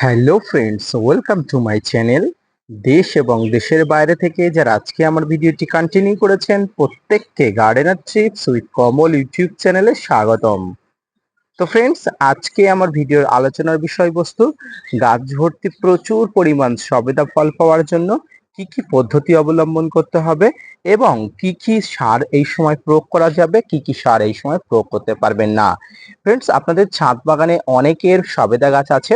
Hello friends, welcome to my channel. দেশ এবং দেশের বাইরে থেকে যারা আজকে আমার ভিডিওটি কন্টিনিউ করেছেন প্রত্যেককে gardener TRIPS with Kamal YouTube চ্যানেলে স্বাগতম। তো ফ্রেন্ডস, আজকে আমার ভিডিওর আলোচনার বিষয়বস্তু গাছ ভর্তি প্রচুর পরিমাণ সবেদা ফল পাওয়ার জন্য কি কি পদ্ধতি অবলম্বন করতে হবে এবং কি কি সার এই সময় প্রয়োগ করা যাবে, কি কি সার এই সময় প্রয়োগ করতে পারবেন না। ফ্রেন্ডস, আপনাদের ছাদ বাগানে অনেকের সবেদা গাছ আছে।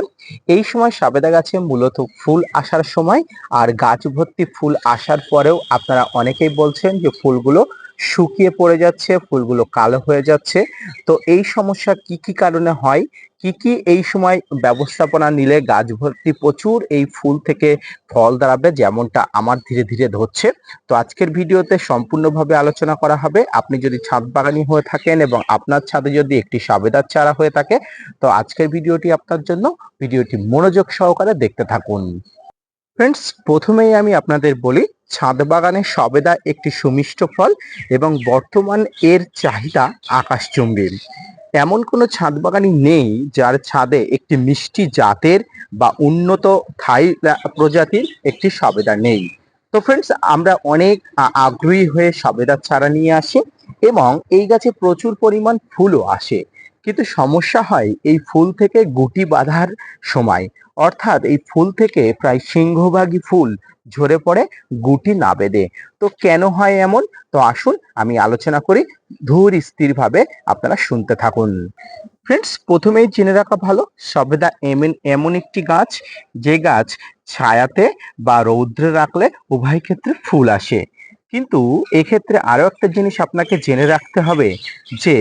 এই সময় সবেদা গাছে মূলত ফুল আসার সময়, আর গাছ ভর্তি ফুল আসার পরেও আপনারা অনেকেই বলছেন যে ফুলগুলো শুকিয়ে পড়ে যাচ্ছে, ফুলগুলো কালো হয়ে যাচ্ছে। তো এই সমস্যা কি কি কারণে হয়, কি কি এই সময় ব্যবস্থাপনা নিলে গাছ ভর্তি প্রচুর এই ফুল থেকে ফল দাঁড়াবে, যেমনটা আমার ধীরে ধীরে ধরছে। তো আজকের ভিডিওতে সম্পূর্ণভাবে আলোচনা করা হবে। আপনি যদি ছাদ বাগানি হয়ে থাকেন এবং আপনার ছাদে যদি একটি সবেদার চারা হয়ে থাকে, তো আজকের ভিডিওটি আপনার জন্য। ভিডিওটি মনোযোগ সহকারে দেখতে থাকুন। ফ্রেন্ডস, প্রথমেই আমি আপনাদের বলি, ছাদ বাগানে সবেদা একটি সুমিষ্ট ফল এবং বর্তমান এর চাহিদা আকাশচুম্বী। এমন কোনো ছাদ বাগানই নেই যার ছাদে একটি মিষ্টি জাতের বা উন্নত থাই প্রজাতির একটি সবেদা নেই। তো ফ্রেন্ডস, আমরা অনেক আগ্রহী হয়ে সবেদার চারা নিয়ে আসি এবং এই গাছে প্রচুর পরিমাণ ফুলও আসে। কিন্তু সমস্যা হয় এই ফুল থেকে গুটি বাঁধার সময়, অর্থাৎ এই ফুল থেকে প্রায় সিংহভাগই ফুল ঝরে পড়ে, গুটি না বেঁধে। তো কেন হয় এমন? তো আসুন আমি আলোচনা করি, ধূর স্থিরভাবে আপনারা শুনতে থাকুন। ফ্রেন্ডস, প্রথমেই জেনে রাখা ভালো, সবেদা এমন এমন একটি গাছ যে গাছ ছায়াতে বা রৌদ্রে রাখলে উভয় ক্ষেত্রে ফুল আসে। কিন্তু এক্ষেত্রে আরো একটা জিনিস আপনাকে জেনে রাখতে হবে যে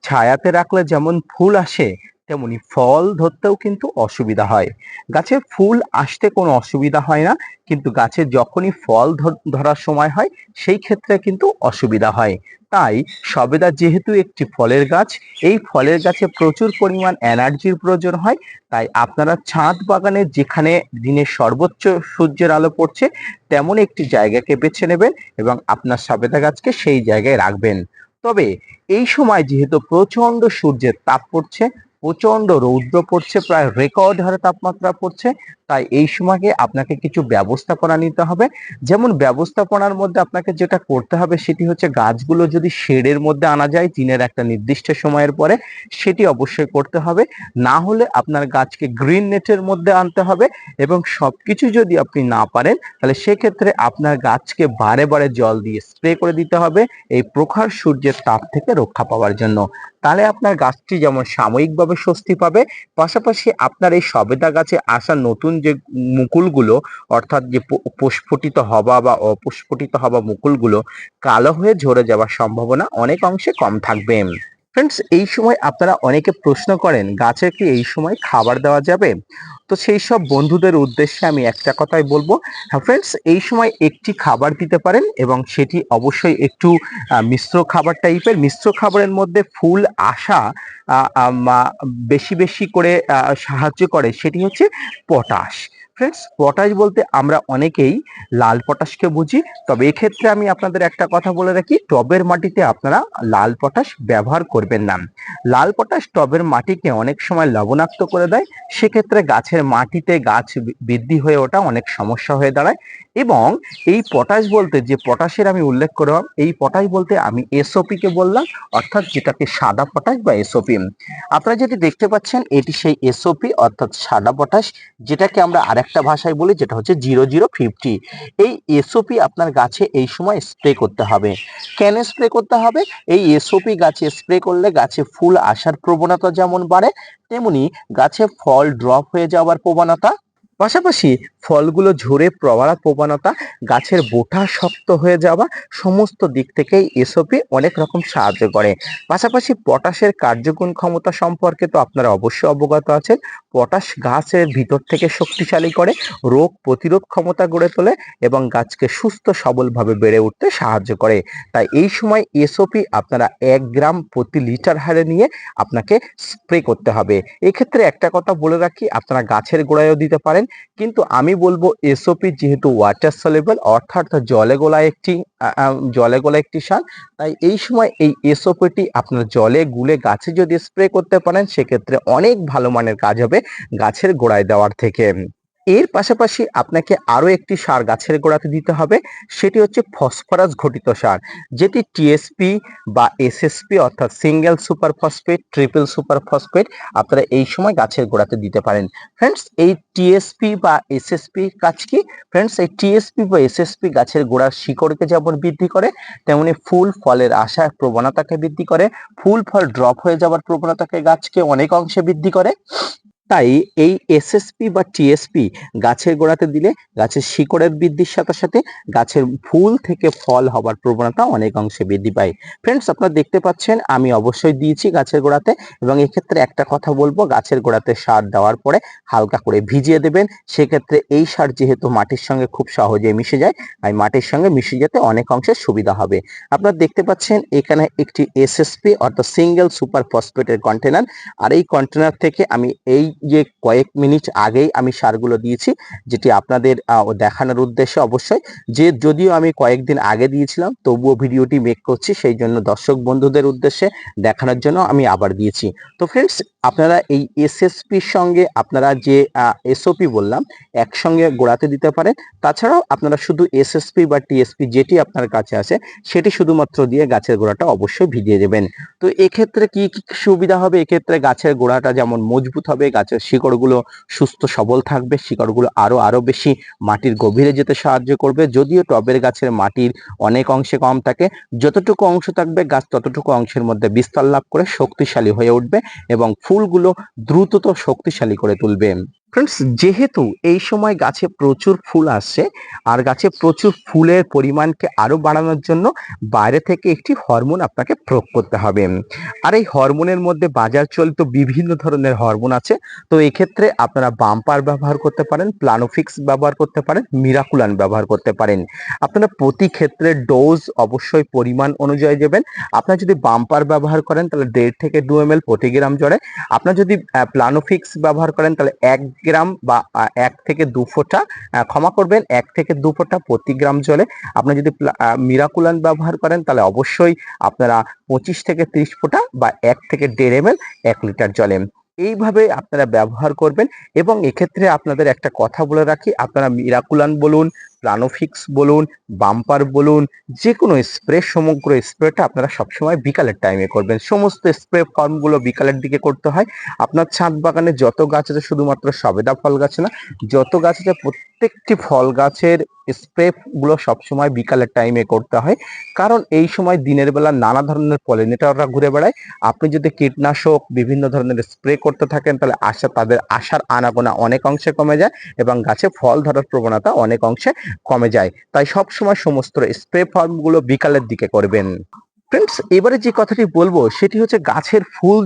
ছায়াতে রাখলে যেমন ফুল আসে, তেমনি ফল ধরতেও কিন্তু অসুবিধা হয়। গাছে ফুল আসতে কোনো অসুবিধা হয় না, কিন্তু গাছে যখনই ফল ধরার সময় হয় সেই ক্ষেত্রে কিন্তু অসুবিধা হয়। তাই সবেদা যেহেতু একটি ফলের গাছ, এই ফলের গাছে প্রচুর পরিমাণ এনার্জির প্রয়োজন হয়। তাই আপনারা ছাদ বাগানে যেখানে দিনের সর্বোচ্চ সূর্যের আলো পড়ছে তেমন একটি জায়গাকে বেছে নেবেন এবং আপনার সবেদা গাছকে সেই জায়গায় রাখবেন। তবে এই সময় যেহেতু প্রচন্ড সূর্যের তাপ পড়ছে, প্রচন্ড রৌদ্র পড়ছে, প্রায় রেকর্ড হারে তাপমাত্রা পড়ছে, তাই এই সময়কে আপনাকে কিছু ব্যবস্থাপনা নিতে হবে। যেমন ব্যবস্থাপনার মধ্যে আপনাকে যেটা করতে হবে সেটি হচ্ছে, গাছগুলো যদি শেডের মধ্যে আনা যায় দিনের একটা নির্দিষ্ট সময়ের পরে, সেটি অবশ্যই করতে হবে। না হলে আপনার গাছকে গ্রিন নেটের মধ্যে আনতে হবে। এবং সবকিছু যদি আপনি না পারেন, তাহলে সেক্ষেত্রে আপনার গাছকে বারে বারে জল দিয়ে স্প্রে করে দিতে হবে এই প্রখর সূর্যের তাপ থেকে রক্ষা পাওয়ার জন্য। তাহলে আপনার গাছটি যেমন সাময়িকভাবে স্বস্তি পাবে, পাশাপাশি আপনার এই সবেদা গাছে আসা নতুন যে মুকুলগুলো, অর্থাৎ যে প্রস্ফুটিত হওয়া বা অপ্রস্ফুটিত হওয়া মুকুলগুলো, কালো হয়ে ঝরে যাওয়ার সম্ভাবনা অনেক অংশে কম থাকবে। ফ্রেন্ডস, এই সময় আপনারা অনেকে প্রশ্ন করেন গাছে কি এই সময় খাবার দেওয়া যাবে? তো সেই সব বন্ধুদের উদ্দেশ্যে আমি একটা কথাই বলবো, হ্যাঁ ফ্রেন্ডস, এই সময় একটি খাবার দিতে পারেন এবং সেটি অবশ্যই একটু মিশ্র খাবার টাইপের। মিশ্র খাবারের মধ্যে ফুল আসা বেশি বেশি করে সাহায্য করে, সেটি হচ্ছে পটাশ। ফ্রেন্ডস, পটাশ বলতে আমরা অনেকেই লাল পটাশকে বুঝি। তবে এক্ষেত্রে আমি আপনাদের একটা কথা বলে রাখি, টবের মাটিতে আপনারা লাল পটাশ ব্যবহার করবেন না। লাল পটাশ টবের মাটিকে অনেক সময় লবণাক্ত করে দেয়, সেক্ষেত্রে গাছের মাটিতে গাছ বৃদ্ধি হয়ে ওঠা অনেক সমস্যা হয়ে দাঁড়ায়। এবং এই পটাশ বলতে যে পটাশের আমি উল্লেখ করলাম, এই পটাশ বলতে আমি এসওপি কে বললাম, অর্থাৎ যেটাকে সাদা পটাশ বা এসওপি। আপনারা যেটি দেখতে পাচ্ছেন এটি সেই এসওপি অর্থাৎ সাদা পটাশ, যেটাকে আমরা আরেকটা ভাষায় বলি, যেটা হচ্ছে 0050। এই এসওপি আপনার গাছে এই সময় স্প্রে করতে হবে। কেন স্প্রে করতে হবে? এই এসওপি গাছে স্প্রে করলে গাছে ফুল আসার প্রবণতা যেমন বাড়ে, তেমনি গাছে ফল ড্রপ হয়ে যাওয়ার প্রবণতা, পাশাপাশি ফলগুলো ঝরে পড়ার প্রবণতা, গাছের বোটা শক্ত হয়ে যাওয়া, সমস্ত দিক থেকেই এসওপি অনেক রকম সাহায্য করে। পাশাপাশি পটাশের কার্যগুণ ক্ষমতা সম্পর্কে তো আপনারা অবশ্যই অবগত আছেন। পটাশ গাছের ভিতর থেকে শক্তিশালী করে, রোগ প্রতিরোধ ক্ষমতা গড়ে তোলে এবং গাছকে সুস্থ সবলভাবে বেড়ে উঠতে সাহায্য করে। তাই এই সময় এসওপি আপনারা 1 গ্রাম প্রতি লিটার হারে নিয়ে আপনাকে স্প্রে করতে হবে। এক্ষেত্রে একটা কথা বলে রাখি, আপনারা গাছের গোড়ায়ও দিতে পারেন কিন্তু আমি বলবো এসওপি যেহেতু ওয়াটার সলিউবল অর্থাৎ জলে গোলা একটি সার, তাই এই সময় এই এসওপিটি আপনার জলে গুলে গাছে যদি স্প্রে করতে পারেন সেক্ষেত্রে অনেক ভালো মানের কাজ হবে গাছের গোড়ায় দেওয়ার থেকে। এর পাশাপাশি আপনাকে আরো একটি সার গাছের গোড়াতে দিতে হবে, সেটি হচ্ছে ফসফরাস ঘটিত সার, যেটি টিএসপি বা এসএসপি অর্থাৎ single super phosphate, triple super phosphate আপনারা এই সময় গাছের গোড়াতে দিতে পারেন। ফ্রেন্ডস, এই টিএসপি বা এসএসপি কাজ কি? ফ্রেন্ডস, এই টিএসপি বা এসএসপি গাছের গোড়ার শিকড়কে যেমন বৃদ্ধি করে, তেমনি ফুল ফলের আশার প্রবণতাকে বৃদ্ধি করে, ফুল ফল ড্রপ হয়ে যাওয়ার প্রবণতাকে গাছকে অনেক অংশে বৃদ্ধি করে। তাই এই এসএসপি বা টিএসপি গাছের গোড়াতে দিলে গাছের শিকড়ের বৃদ্ধির সাথে সাথে গাছের ফুল থেকে ফল হবার প্রবণতা অনেক অংশে বৃদ্ধি পায়। ফ্রেন্ডস, আপনারা দেখতে পাচ্ছেন আমি অবশ্যই দিয়েছি গাছের গোড়াতে, এবং এক্ষেত্রে একটা কথা বলবো, গাছের গোড়াতে সার দেওয়ার পরে হালকা করে ভিজিয়ে দেবেন। সেক্ষেত্রে এই সার যেহেতু মাটির সঙ্গে খুব সহজে মিশে যায়, তাই মাটির সঙ্গে মিশে যেতে অনেক অংশে সুবিধা হবে। আপনারা দেখতে পাচ্ছেন এখানে একটি এসএসপি অর্থাৎ সিঙ্গেল সুপার ফসফেটের কন্টেনার, আর এই কন্টেনার থেকে আমি এই যে কয়েক মিনিট আগেই আমি সারগুলো দিয়েছি, যেটি আপনাদের দেখানোর উদ্দেশ্যে অবশ্যই, যে যদিও আমি কয়েকদিন আগে দিয়েছিলাম তবুও ভিডিওটি মেক করছি, সেই জন্য দর্শক বন্ধুদের উদ্দেশ্যে দেখানোর জন্য আমি আবার দিয়েছি। তো ফ্রেন্ডস, আপনারা এই এসএসপির সঙ্গে আপনারা যে এসওপি বললাম একসঙ্গে গোড়াতে দিতে পারেন। তাছাড়াও আপনারা শুধু এসএসপি বা টিএসপি যেটি আপনার কাছে আছে সেটি শুধুমাত্র দিয়ে গাছের গোড়াটা অবশ্যই ভিজিয়ে দেবেন। তো এক্ষেত্রে কি কি সুবিধা হবে? এক্ষেত্রে গাছের গোড়াটা যেমন মজবুত হবে, গাছের শিকড়গুলো সুস্থ সবল থাকবে, শিকড়গুলো আরো বেশি মাটির গভীরে যেতে সাহায্য করবে। যদিও টবের গাছের মাটির অনেক অংশে কম থাকে, যতটুকু অংশ থাকবে গাছ ততটুকু অংশের মধ্যে বিস্তার লাভ করে শক্তিশালী হয়ে উঠবে এবং ফুলগুলো দ্রুতত শক্তিশালী করে তুলবে। ফ্রেন্ডস, যেহেতু এই সময় গাছে প্রচুর ফুল আসছে, আর গাছে প্রচুর ফুলের পরিমাণকে আরো বাড়ানোর জন্য বাইরে থেকে একটি হরমোন আপনাকে প্রয়োগ করতে হবে। আর এই হরমোনের মধ্যে বাজার চলিত বিভিন্ন ধরনের হরমোন আছে। তো এক্ষেত্রে আপনারা বাম্পার ব্যবহার করতে পারেন, প্লানোফিক্স ব্যবহার করতে পারেন, মিরাকুলান ব্যবহার করতে পারেন। আপনারা প্রতি ক্ষেত্রে ডোজ অবশ্যই পরিমাণ অনুযায়ী দেবেন। আপনারা যদি বাম্পার ব্যবহার করেন তাহলে 1.5 থেকে 2 ml প্রতি গ্রাম জলে। আপনারা যদি প্লানোফিক্স ব্যবহার করেন তাহলে 1 গ্রাম বা 1 থেকে 2 ফোঁটা, ক্ষমা করবেন, 1 থেকে 2 ফোঁটা প্রতি গ্রাম জলে। আপনারা যদি মিরাকুলান ব্যবহার করেন তাহলে অবশ্যই আপনারা 25 থেকে 30 ফোঁটা বা 1 থেকে 1.5 ml 1 লিটার জলে। এইভাবে আপনারা ব্যবহার করবেন। এবং এক্ষেত্রে আপনাদের একটা কথা বলে রাখি, আপনারা মিরাকুলান বলুন, প্লানোফিক্স বলুন, বাম্পার বলুন, যে কোনো স্প্রে, সমগ্র স্প্রেটা আপনারা সবসময় বিকালের টাইমে করবেন। সমস্ত স্প্রে ফর্মগুলো বিকালের দিকে করতে হয়। আপনার ছাদ বাগানে যত গাছ আছে, শুধুমাত্র সবেদা ফল গাছ না, যত গাছ আছে প্রত্যেকটি ফল গাছের স্প্রে গুলো সবসময় বিকালের টাইমে করতে হয়। কারণ এই সময় দিনের বেলা নানা ধরনের পলিনেটররা ঘুরে বেড়ায়। আপনি যদি কীটনাশক বিভিন্ন ধরনের স্প্রে করতে থাকেন তাহলে তাদের আসার আনাগোনা অনেক অংশে কমে যায় এবং গাছে ফল ধরার প্রবণতা অনেক অংশে কমে যায়। তাই সবসময় সমস্ত স্প্রে ফর্মগুলো বিকালের দিকে করবেন। ফ্রেন্ডস, এবারে যে কথাটি বলবো সেটি হচ্ছে গাছের ফুল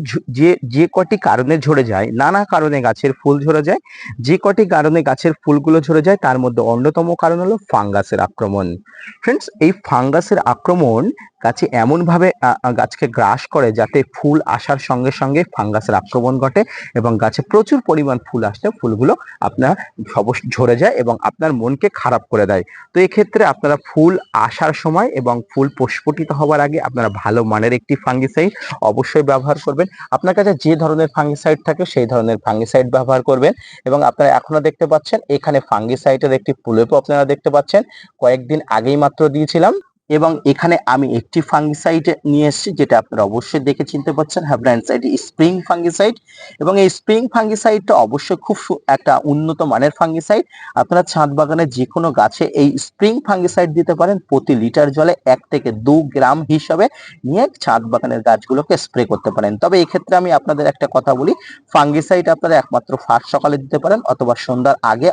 যে কটি কারণে ঝরে যায়, নানা কারণে গাছের ফুল ঝরে যায়। যে কটি কারণে গাছের ফুলগুলো ঝরে যায় তার মধ্যে অন্যতম কারণ হলো ফাঙ্গাসের আক্রমণ। ফ্রেন্ডস, এই ফাঙ্গাসের আক্রমণ গাছে এমন ভাবে গাছকে গ্রাস করে যাতে ফুল আসার সঙ্গে সঙ্গে ফাঙ্গাসের আক্রমণ ঘটে এবং গাছে প্রচুর পরিমাণ ফুল আসলে ফুলগুলো আপনার ঝরে যায় এবং আপনার মনকে খারাপ করে দেয়। তো এক্ষেত্রে আপনারা ফুল আসার সময় এবং ফুল প্রস্ফুটিত হওয়ার আগে আপনারা ভালো মানের একটি ফাঙ্গিসাইড অবশ্যই ব্যবহার করবেন। আপনার কাছে যে ধরনের ফাঙ্গিসাইড থাকে সেই ধরনের ফাঙ্গিসাইড ব্যবহার করবেন। এবং আপনারা এখনো দেখতে পাচ্ছেন এখানে ফাঙ্গিসাইডের একটি প্রলেপও আপনারা দেখতে পাচ্ছেন, কয়েকদিন আগেই মাত্র দিয়েছিলাম। এবং এখানে আমি একটি ফাঙ্গিসাইড নিয়ে এসেছি, যেটা আপনারা অবশ্যই দেখে চিনতে পারছেন, হ্যাব্রাইনসাইড স্প্রিং ফাঙ্গিসাইড। এবং এই স্প্রিং ফাঙ্গিসাইডটা অবশ্যই খুব একটা উন্নত মানের ফাঙ্গিসাইড। আপনারা ছাদ বাগানে যে কোনো গাছে এই স্প্রিং ফাঙ্গিসাইড দিতে পারেন। প্রতি লিটার জলে 1 থেকে 2 গ্রাম হিসাবে নিয়ে ছাদ বাগানের গাছগুলোকে স্প্রে করতে পারেন। তবে এক্ষেত্রে আমি আপনাদের একটা কথা বলি, ফাঙ্গিসাইড আপনারা একমাত্র ফার্স্ট সকালে দিতে পারেন অথবা সন্ধ্যার আগে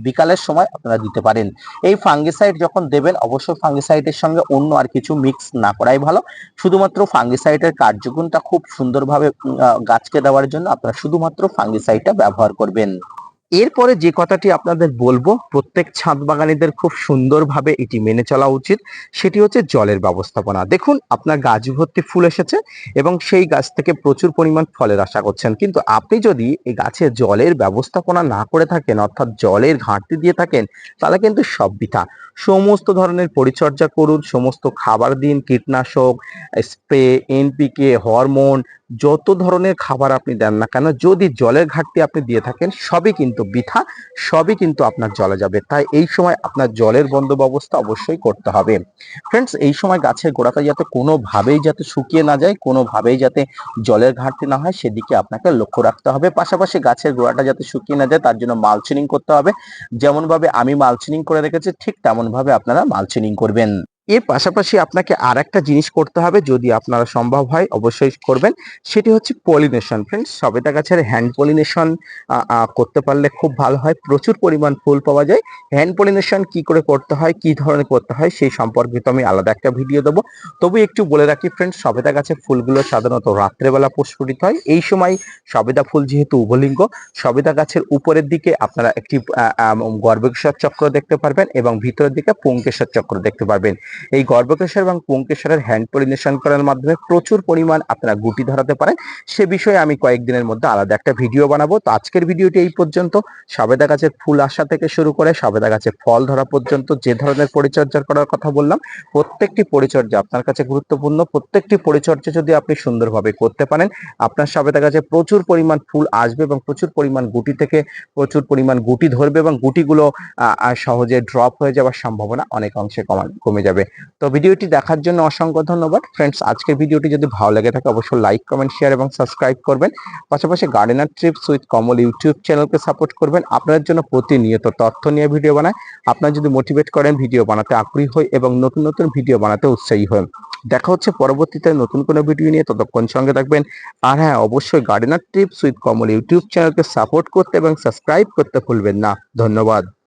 বিকালের সময় আপনারা দিতে পারেন। এই ফাঙ্গিসাইড যখন দেবেন অবশ্যই ফাঙ্গিসাইডের সঙ্গে অন্য আর কিছু মিক্স না করাই ভালো। শুধুমাত্র ফাঙ্গিসাইডের কার্যগুণটা খুব সুন্দরভাবে গাছকে দেওয়ার জন্য আপনারা শুধুমাত্র ফাঙ্গিসাইডটা ব্যবহার করবেন। এরপরে যে কথাটি আপনাদের বলবো, প্রত্যেক ছাদ বাগানীদের খুব সুন্দরভাবে এটি মেনে চলা উচিত, সেটি হচ্ছে জলের ব্যবস্থাপনা। দেখুন, আপনার গাছ ভর্তি ফুল এসেছে এবং সেই গাছ থেকে প্রচুর পরিমাণ ফলের আশা করছেন, কিন্তু আপনি যদি এই গাছে জলের ব্যবস্থাপনা না করে থাকেন, অর্থাৎ জলের ঘাটতি দিয়ে থাকেন, তাহলে কিন্তু সব বৃথা। সমস্ত ধরনের পরিচর্যা করুন, সমস্ত খাবার দিন, কীটনাশক, স্প্রে, এনপিকে, হরমোন, যত ধরনের খাবার আপনি দেন না কেন, যদি জলের ঘাটতি আপনি দিয়ে থাকেন, সবই কিন্তু বৃথা, সবই কিন্তু আপনার জলে যাবে। তাই এই সময় আপনার জলের বন্দোবস্ত অবশ্যই করতে হবে। ফ্রেন্ডস, এই সময় গাছের গোড়াটা যাতে কোনোভাবেই যাতে শুকিয়ে না যায়, কোনোভাবেই যাতে জলের ঘাটতি না হয়, সেদিকে আপনাকে লক্ষ্য রাখতে হবে। পাশাপাশি গাছের গোড়াটা যাতে শুকিয়ে না যায়, তার জন্য মালচিনিং করতে হবে। যেমনভাবে আমি মালচিনিং করে রেখেছি, ঠিক তেমনভাবে আপনারা মালচিনিং করবেন। এর পাশাপাশি আপনাকে আর একটা জিনিস করতে হবে, যদি আপনারা সম্ভব হয় অবশ্যই করবেন, সেটি হচ্ছে পলিনেশন। ফ্রেন্ডস, সবেদা গাছের হ্যান্ড পলিনেশন করতে পারলে খুব ভালো হয়, প্রচুর পরিমাণ ফুল পাওয়া যায়। হ্যান্ড পলিনেশন কি করে করতে হয়, কি ধরনের করতে হয়, সেই সম্পর্কিত আমি আলাদা একটা ভিডিও দেবো। তবু একটু বলে রাখি ফ্রেন্ডস, সবেদা গাছের ফুলগুলো সাধারণত রাত্রেবেলা প্রস্ফুটিত হয়। এই সময় সবেদা ফুল যেহেতু উভলিঙ্গ, সবেদা গাছের উপরের দিকে আপনারা একটি গর্ভকেশর চক্র দেখতে পারবেন এবং ভিতরের দিকে পুংকেশর চক্র দেখতে পারবেন। এই গর্ভকেশর এবং পুংকেশরের হ্যান্ড পলিনেশন করার মাধ্যমে প্রচুর পরিমাণ আপনারা গুটি ধরাতে পারেন। সে বিষয়ে আমি কয়েকদিনের মধ্যে আলাদা একটা ভিডিও বানাবো। তো আজকের ভিডিওটি এই পর্যন্ত। সবেদা গাছের ফুল আসা থেকে শুরু করে সবেদা গাছের ফল ধরা পর্যন্ত যে ধরনের পরিচর্যা করার কথা বললাম, প্রত্যেকটি পরিচর্যা আপনার কাছে গুরুত্বপূর্ণ। প্রত্যেকটি পরিচর্যা যদি আপনি সুন্দরভাবে করতে পারেন, আপনার সবেদা গাছে প্রচুর পরিমাণ ফুল আসবে এবং প্রচুর পরিমাণ গুটি থেকে প্রচুর পরিমাণ গুটি ধরবে এবং গুটিগুলো সহজে ড্রপ হয়ে যাওয়ার সম্ভাবনা অনেক অংশে কমে যাবে। তো ভিডিওটি দেখার জন্য অসংখ্য ধন্যবাদ। ফ্রেন্ডস, আজকের ভিডিওটি যদি ভালো লেগে থাকে, অবশ্যই লাইক, কমেন্ট, শেয়ার এবং সাবস্ক্রাইব করবেন। পাশাপাশি gardener TRIPS with Kamal YouTube চ্যানেলকে সাপোর্ট করবেন। আপনাদের জন্য প্রতিনিয়ত তথ্য নিয়ে ভিডিও বানায়। আপনারা যদি মোটিভেট করেন, ভিডিও বানাতে আগ্রহী হই এবং নতুন নতুন ভিডিও বানাতে উৎসাহী হন। দেখা হচ্ছে পরবর্তীতে নতুন কোনো ভিডিও নিয়ে, ততক্ষণ সঙ্গে থাকবেন। আর হ্যাঁ, অবশ্যই gardener TRIPS with Kamal YouTube চ্যানেলকে সাপোর্ট করতে এবং সাবস্ক্রাইব করতে ভুলবেন না। ধন্যবাদ।